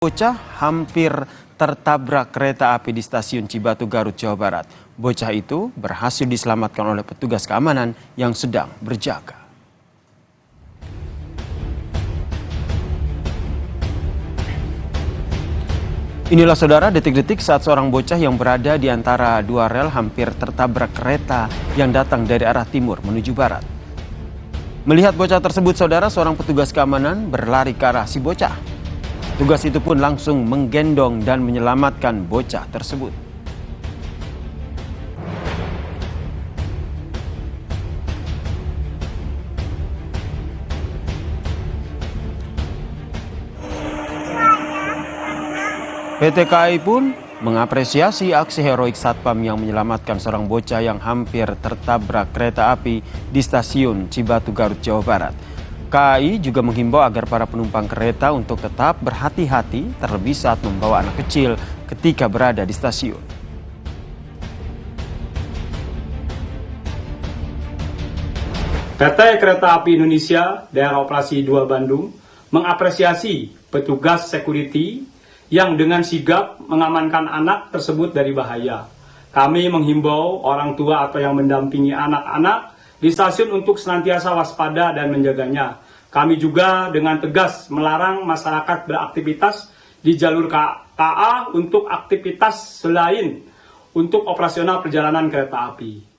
Bocah hampir tertabrak kereta api di stasiun Cibatu, Garut, Jawa Barat. Bocah itu berhasil diselamatkan oleh petugas keamanan yang sedang berjaga. Inilah saudara detik-detik saat seorang bocah yang berada di antara dua rel hampir tertabrak kereta yang datang dari arah timur menuju barat. Melihat bocah tersebut, saudara, seorang petugas keamanan berlari ke arah si bocah. Tugas itu pun langsung menggendong dan menyelamatkan bocah tersebut. PT KAI pun mengapresiasi aksi heroik Satpam yang menyelamatkan seorang bocah yang hampir tertabrak kereta api di stasiun Cibatu, Garut, Jawa Barat. KAI juga menghimbau agar para penumpang kereta untuk tetap berhati-hati terlebih saat membawa anak kecil ketika berada di stasiun. PT Kereta Api Indonesia Daerah Operasi 2 Bandung mengapresiasi petugas security yang dengan sigap mengamankan anak tersebut dari bahaya. Kami menghimbau orang tua atau yang mendampingi anak-anak di stasiun untuk senantiasa waspada dan menjaganya. Kami juga dengan tegas melarang masyarakat beraktivitas di jalur KA untuk aktivitas selain untuk operasional perjalanan kereta api.